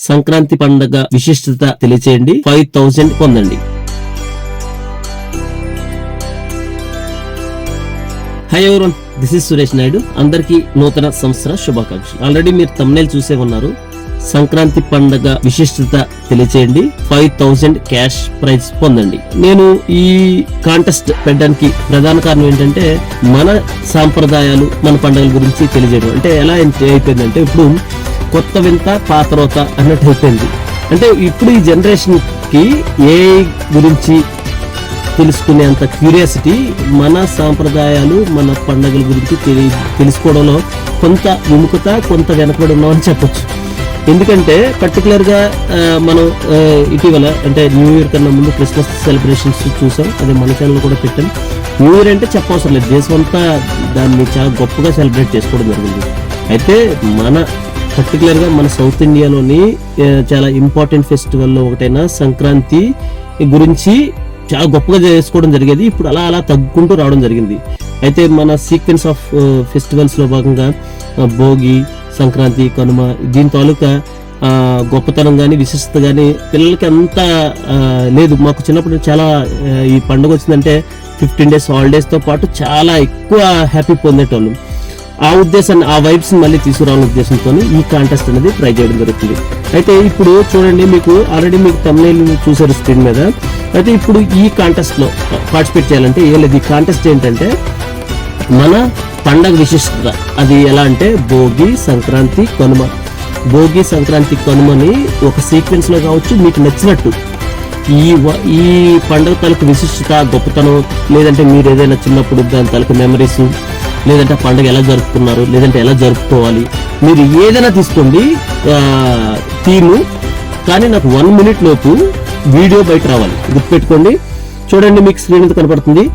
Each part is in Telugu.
సంక్రాంతి పండుగ విశిష్టత తెలియచేయండి, 5000 పొందండి. Hi everyone, this is Suresh Naidu. అందరికీ నూతన సంవత్సర శుభాకాంక్షలు. ఆల్రెడీ మీరు థంబ్నెయిల్ చూసే ఉన్నారు. సంక్రాంతి పండుగ విశిష్టత తెలియచేయండి, 5000 క్యాష్ ప్రైజ్ పొందండి. నేను ఈ కాంటెస్ట్ పెట్టడానికి ప్రధాన కారణం ఏంటంటే మన సాంప్రదాయాలు, మన పండుగల గురించి తెలియజేయడం. అంటే ఎలా అయిపోయిందంటే ఇప్పుడు కొత్త వింత పాత రోత అన్నట్టు అయిపోయింది. అంటే ఇప్పుడు ఈ జనరేషన్ కి ఏ గురించి తెలుసుకునేంత క్యూరియాసిటీ మన సాంప్రదాయాలు, మన పండుగల గురించి తెలుసుకోవడంలో కొంత విముఖత, కొంత వెనకబడి ఉన్నామని చెప్పొచ్చు. ఎందుకంటే పర్టికులర్గా మనం ఇటీవల అంటే న్యూ ఇయర్ కన్నా ముందు క్రిస్మస్ సెలబ్రేషన్స్ చూసాం. అదే మన ఛానల్ కూడా పెట్టాం. న్యూ ఇయర్ అంటే చెప్పవసరం లేదు, దేశం అంతా దాన్ని చాలా గొప్పగా సెలబ్రేట్ చేసుకోవడం జరిగింది. అయితే మన పర్టికులర్గా మన సౌత్ ఇండియాలోని చాలా ఇంపార్టెంట్ ఫెస్టివల్లో ఒకటైన సంక్రాంతి గురించి చాలా గొప్పగా చేసుకోవడం జరిగేది. ఇప్పుడు అలా అలా తగ్గుకుంటూ రావడం జరిగింది. అయితే మన సీక్వెన్స్ ఆఫ్ ఫెస్టివల్స్ లో భాగంగా భోగి, సంక్రాంతి, కనుమ, దీని తాలూకా గొప్పతనం కానీ విశిష్టత కానీ పిల్లలకి అంత లేదు. మాకు చిన్నప్పుడు చాలా ఈ పండుగ వచ్చిందంటే 15 days హాలిడేస్తో పాటు చాలా ఎక్కువ హ్యాపీ పొందేటోళ్ళం. ఆ ఉద్దేశాన్ని, ఆ వైబ్స్ మళ్ళీ తీసుకురావాలనే ఉద్దేశంతో ఈ కాంటెస్ట్ అనేది ట్రై చేయడం జరుగుతుంది. అయితే ఇప్పుడు చూడండి, మీకు ఆల్రెడీ మీకు థంబ్నెయిల్ చూసారు స్క్రీన్ మీద. అయితే ఇప్పుడు ఈ కాంటెస్ట్ లో పార్టిసిపేట్ చేయాలంటే ఏం లేదు. ఈ కాంటెస్ట్ ఏంటంటే మన పండగ విశిష్టత. అది ఎలా అంటే భోగి, సంక్రాంతి, కనుమ. భోగి, సంక్రాంతి, కనుమని ఒక సీక్వెన్స్ లో కావచ్చు, మీకు నచ్చినట్టు ఈ పండుగ తాలూకు విశిష్టత, గొప్పతనం, లేదంటే మీరు ఏదైనా చిన్నప్పుడు దాని తాలూకు మెమరీస్, లేదంటే పండుగ ఎలా జరుపుకున్నారు, లేదంటే ఎలా జరుపుకోవాలి, మీరు ఏదైనా తీసుకోండి థీమ్. కానీ నాకు 1 minute లోపు వీడియో బయట రావాలి, గుర్తుపెట్టుకోండి. చూడండి, మీకు స్క్రీన్ మీద కనపడుతుంది.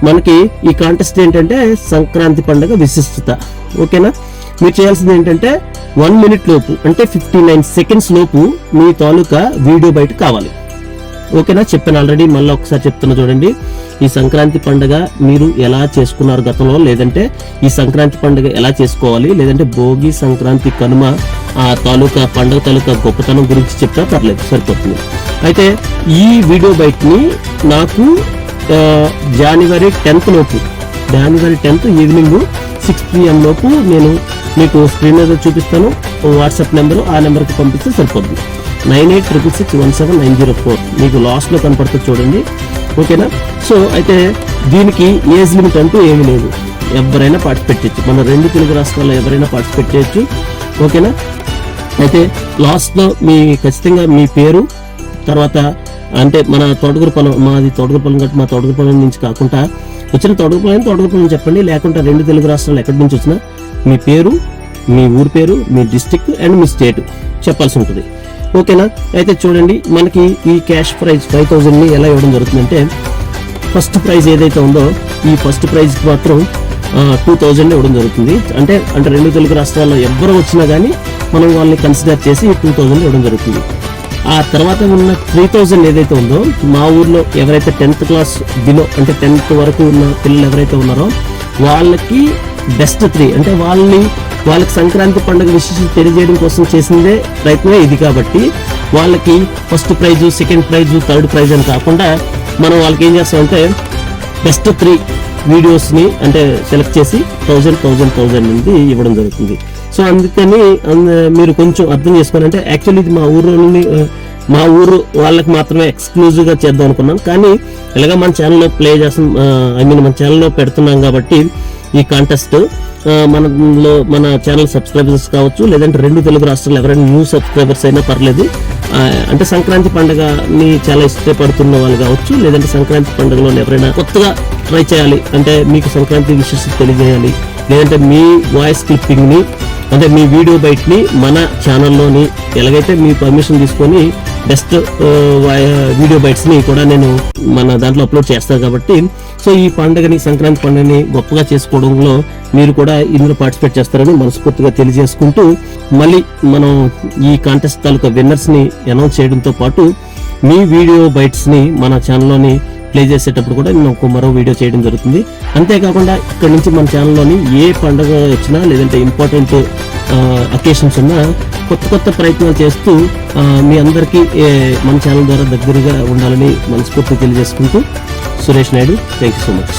మనకి ఈ కాంటెస్ట్ ఏంటంటే సంక్రాంతి పండుగ విశిష్టత. ఓకేనా? మీరు చేయాల్సింది ఏంటంటే 1 minute లోపు, అంటే 59 seconds లోపు మీ తాలూకా వీడియో బయట కావాలి. ఓకేనా? చెప్పాను ఆల్రెడీ, మళ్ళీ ఒకసారి చెప్తున్నా చూడండి. ఈ సంక్రాంతి పండుగ మీరు ఎలా చేసుకున్నారు గతంలో, లేదంటే ఈ సంక్రాంతి పండుగ ఎలా చేసుకోవాలి, లేదంటే భోగి, సంక్రాంతి, కనుమ ఆ తాలూకా పండుగ తాలూకా గొప్పతనం గురించి చెప్తా పర్లేదు, సరిపోతుంది. అయితే ఈ వీడియో బయటని నాకు January 10th లోపు, January 10th ఈవినింగ్ 6 PM లోపు నేను మీకు స్క్రీన్ మీద చూపిస్తాను. వాట్సాప్ నెంబరు, ఆ నెంబర్కి పంపిస్తే సరిపోతుంది. 9866617904 మీకు లాస్ట్ లో కనపడుతుంది చూడండి. ఓకేనా? సో అయితే దీనికి ఏజ్ లిమిట్ అంటూ ఏమీ లేదు, ఎవరైనా పార్టిసిపేట్ చేయొచ్చు. మన 2 తెలుగు రాష్ట్రాల్లో ఎవరైనా పార్టిసిపేట్ చేయొచ్చు. ఓకేనా? అయితే లాస్ట్ లో ఖచ్చితంగా మీ పేరు, తర్వాత అంటే మన తోటకూరపాలెం, మాది తోటకూరపాలెం కాబట్టి మా తోటకూరపాలెం నుంచి కాకుండా వచ్చిన తోటకూరపాలెం చెప్పండి. లేకుంటే 2 తెలుగు రాష్ట్రాలు ఎక్కడి నుంచి వచ్చినా మీ పేరు, మీ ఊరి పేరు, మీ డిస్టిక్ అండ్ మీ స్టేట్ చెప్పాల్సి ఉంటుంది. ఓకేనా? అయితే చూడండి, మనకి ఈ క్యాష్ ప్రైజ్ 5000 ఎలా ఇవ్వడం జరుగుతుందంటే, ఫస్ట్ ప్రైజ్ ఏదైతే ఉందో ఈ ఫస్ట్ ప్రైజ్కి మాత్రం 2000 ఇవ్వడం జరుగుతుంది. అంటే 2 తెలుగు రాష్ట్రాల్లో ఎవ్వరు వచ్చినా కానీ మనం వాళ్ళని కన్సిడర్ చేసి 2000 ఇవ్వడం జరుగుతుంది. ఆ తర్వాత ఉన్న 3000 ఏదైతే ఉందో, మా ఊర్లో ఎవరైతే 10th class బిలో, అంటే 10th వరకు ఉన్న పిల్లలు ఎవరైతే ఉన్నారో వాళ్ళకి బెస్ట్ 3, అంటే వాళ్ళకి సంక్రాంతి పండుగ విశేషం తెలియజేయడం కోసం చేసిందే ప్రయత్నమే ఇది. కాబట్టి వాళ్ళకి first prize, second prize, third prize అని కాకుండా మనం వాళ్ళకి ఏం చేస్తామంటే బెస్ట్ 3 వీడియోస్ని అంటే సెలెక్ట్ చేసి 1000 నుండి ఇవ్వడం జరుగుతుంది. సో అందుకని మీరు కొంచెం అర్థం చేసుకోవాలంటే, యాక్చువల్లీ ఇది మా ఊరు వాళ్ళకి మాత్రమే ఎక్స్క్లూజివ్గా చేద్దాం అనుకున్నాం. కానీ ఇలాగ మన ఛానల్లో ప్లే చేస్తాం, మన ఛానల్లో పెడుతున్నాం కాబట్టి ఈ కాంటెస్ట్ మన ఛానల్ సబ్స్క్రైబర్స్ కావచ్చు, లేదంటే 2 తెలుగు రాష్ట్రాలు ఎవరైనా న్యూ సబ్స్క్రైబర్స్ అయినా పర్లేదు. అంటే సంక్రాంతి పండుగని చాలా ఇష్టపడుతున్న వాళ్ళు కావచ్చు, లేదంటే సంక్రాంతి పండుగలో ఎవరైనా కొత్తగా ట్రై చేయాలి అంటే, మీకు సంక్రాంతి విశేషత తెలియజేయాలి, లేదంటే మీ వాయిస్ క్లిప్పింగ్ని, అంటే మీ వీడియో బయటని మన ఛానల్లోని ఎలాగైతే మీ పర్మిషన్ తీసుకొని బెస్ట్ వీడియో బైట్స్ని కూడా నేను మన దాంట్లో అప్లోడ్ చేస్తాను. కాబట్టి సో ఈ పండుగని, సంక్రాంతి పండుగని గొప్పగా చేసుకోవడంలో మీరు కూడా ఇందులో పార్టిసిపేట్ చేస్తారని మనస్ఫూర్తిగా తెలియజేసుకుంటూ, మళ్ళీ మనం ఈ కాంటెస్ట్ తాలూకా విన్నర్స్ని అనౌన్స్ చేయడంతో పాటు మీ వీడియో బైట్స్ని మన ఛానల్లోని ప్లే చేసేటప్పుడు కూడా నేను మరో వీడియో చేయడం జరుగుతుంది. అంతేకాకుండా ఇక్కడ నుంచి మన ఛానల్లోని ఏ పండుగ వచ్చినా లేదంటే ఇంపార్టెంట్ అకేషన్స్ ఉన్నా కొత్త ప్రయత్నాలు చేస్తూ మీ అందరికీ మన ఛానల్ ద్వారా దగ్గరగా ఉండాలని మనస్ఫూర్తిగా తెలియజేసుకుంటూ Suresh Naidu, thank you so much.